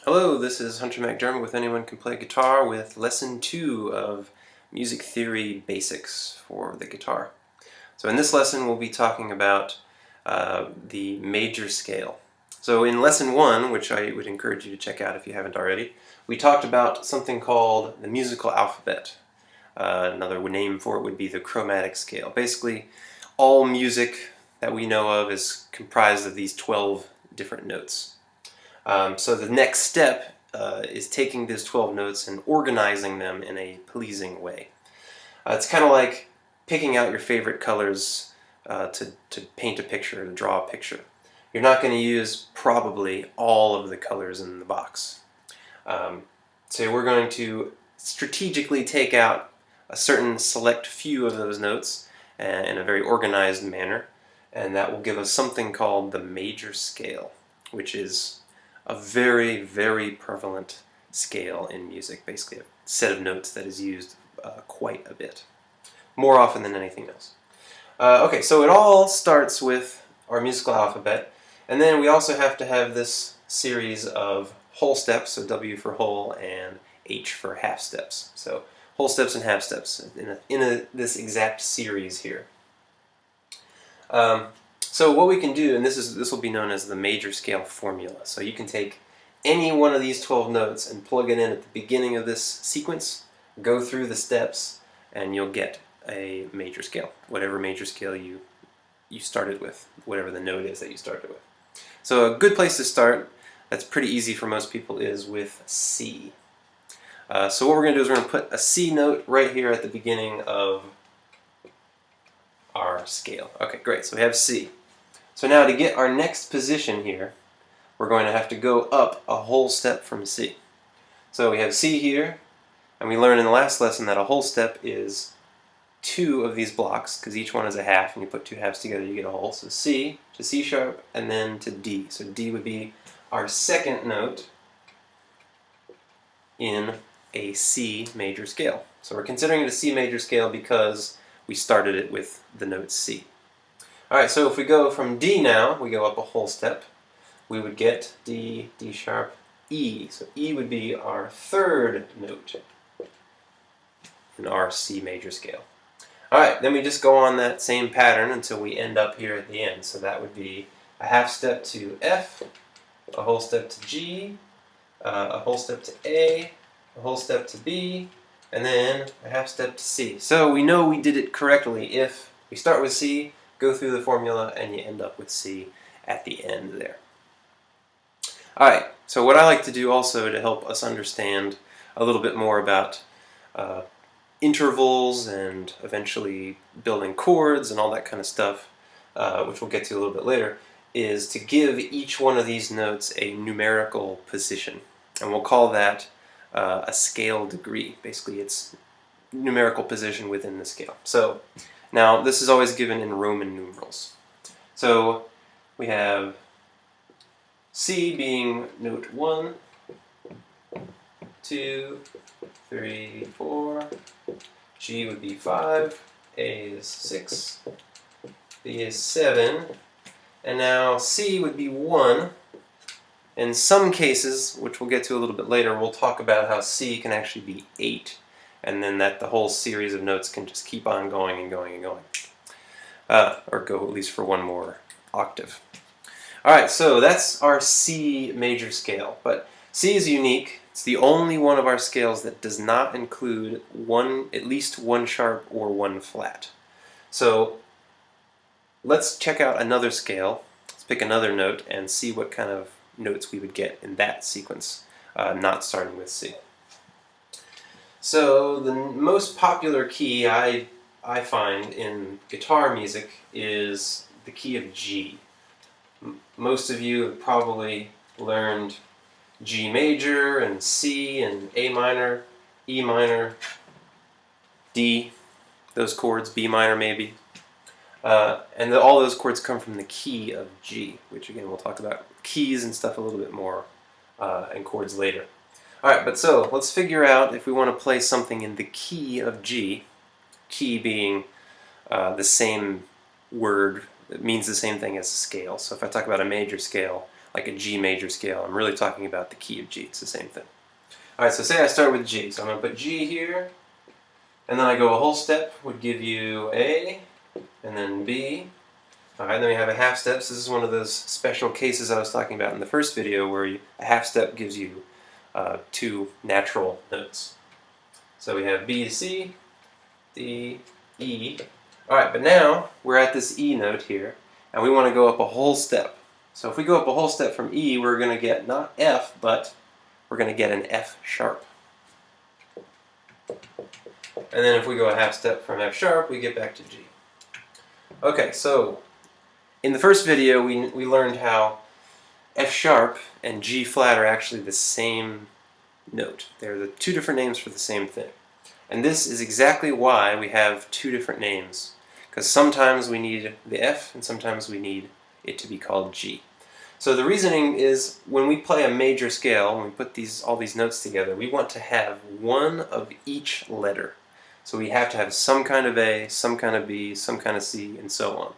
Hello, this is Hunter McDermott with Anyone Can Play Guitar with Lesson 2 of Music Theory Basics for the guitar. So in this lesson we'll be talking about the major scale. So in Lesson 1, which I would encourage you to check out if you haven't already, we talked about something called the musical alphabet. Another name for it would be the chromatic scale. Basically, all music that we know of is comprised of these 12 different notes. So the next step is taking these 12 notes and organizing them in a pleasing way. It's kind of like picking out your favorite colors to paint a picture, to draw a picture. You're not going to use probably all of the colors in the box. So we're going to strategically take out a certain select few of those notes in a very organized manner, and that will give us something called the major scale, which is a very, very prevalent scale in music, basically a set of notes that is used quite a bit, more often than anything else. Okay, so it all starts with our musical alphabet, and then we also have to have this series of whole steps, so W for whole and H for half steps. So whole steps and half steps in this exact series here. So what we can do, and this will be known as the major scale formula. So you can take any one of these 12 notes and plug it in at the beginning of this sequence, go through the steps, and you'll get a major scale, whatever major scale you started with, whatever the note is that you started with. So a good place to start, that's pretty easy for most people, is with C. So what we're going to do is we're going to put a C note right here at the beginning of our scale. Okay, great, so we have C. So now to get our next position here, we're going to have to go up a whole step from C. So we have C here, and we learned in the last lesson that a whole step is two of these blocks, because each one is a half, and you put two halves together, you get a whole. So C to C sharp, and then to D. So D would be our second note in a C major scale. So we're considering it a C major scale because we started it with the note C. Alright, so if we go from D now, we go up a whole step, we would get D, D sharp, E. So E would be our third note in our C major scale. Alright, then we just go on that same pattern until we end up here at the end. So that would be a half step to F, a whole step to G, a whole step to A whole step to B, and then a half step to C. So we know we did it correctly if we start with C, go through the formula, and you end up with C at the end there. Alright, so what I like to do also to help us understand a little bit more about intervals and eventually building chords and all that kind of stuff, which we'll get to a little bit later, is to give each one of these notes a numerical position. And we'll call that a scale degree. Basically, it's numerical position within the scale. So now this is always given in Roman numerals. So we have C being note 1, 2, 3, 4, G would be 5, A is 6, B is 7, and now C would be 1. In some cases, which we'll get to a little bit later, we'll talk about how C can actually be 8, and then that the whole series of notes can just keep on going and going and going. Or go at least for one more octave. Alright, so that's our C major scale, but C is unique. It's the only one of our scales that does not include at least one sharp or one flat. So let's check out another scale. Let's pick another note and see what kind of notes we would get in that sequence, not starting with C. So the most popular key I find in guitar music is the key of G. Most of you have probably learned G major and C and A minor, E minor, D, those chords, B minor maybe. And all those chords come from the key of G, which again we'll talk about keys and stuff a little bit more and chords later. Alright, but so let's figure out if we want to play something in the key of G, key being the same word, it means the same thing as a scale. So if I talk about a major scale, like a G major scale. I'm really talking about the key of G. It's the same thing. Alright, so say I start with G. So I'm going to put G here, and then I go a whole step, would give you A, and then B. Alright, then we have a half step. So this is one of those special cases I was talking about in the first video where a half step gives you two natural notes. So we have B to C, D, E. Alright, but now we're at this E note here, and we want to go up a whole step. So if we go up a whole step from E, we're going to get not F, but we're going to get an F sharp. And then if we go a half step from F sharp, we get back to G. Okay, so in the first video, we learned how F sharp and G flat are actually the same note. They're the two different names for the same thing. And this is exactly why we have two different names. Because sometimes we need the F, and sometimes we need it to be called G. So the reasoning is when we play a major scale, when we put all these notes together, we want to have one of each letter. So we have to have some kind of A, some kind of B, some kind of C, and so on.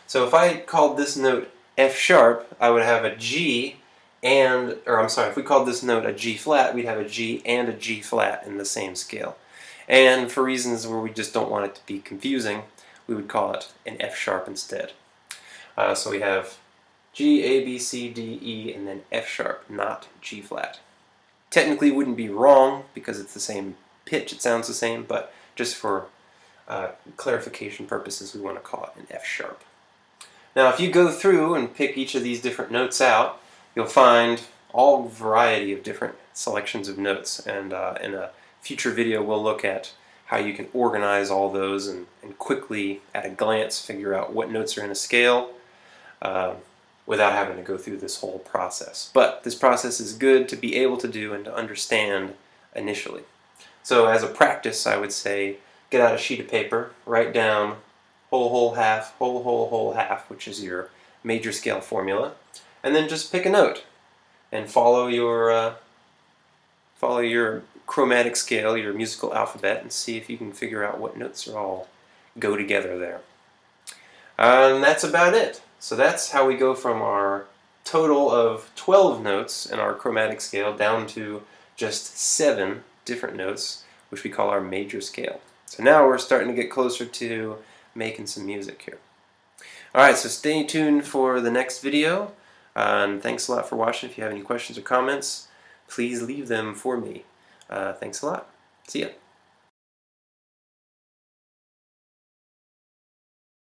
So if I called this note F sharp, I would have a G if we called this note a G flat, we'd have a G and a G flat in the same scale. And for reasons where we just don't want it to be confusing, we would call it an F sharp instead. So we have G, A, B, C, D, E, and then F sharp, not G flat. Technically it wouldn't be wrong because it's the same pitch, it sounds the same, but just for clarification purposes we want to call it an F sharp. Now if you go through and pick each of these different notes out, you'll find all variety of different selections of notes, and in a future video we'll look at how you can organize all those and quickly at a glance figure out what notes are in a scale without having to go through this whole process. But this process is good to be able to do and to understand initially. So as a practice, I would say get out a sheet of paper, write down whole, whole, half, whole, whole, whole, half, which is your major scale formula, and then just pick a note and follow your chromatic scale, your musical alphabet, and see if you can figure out what notes are all go together there. And that's about it. So that's how we go from our total of 12 notes in our chromatic scale down to just 7 different notes, which we call our major scale. So now we're starting to get closer to making some music here. Alright, so stay tuned for the next video, and thanks a lot for watching. If you have any questions or comments, please leave them for me. Thanks a lot. See ya.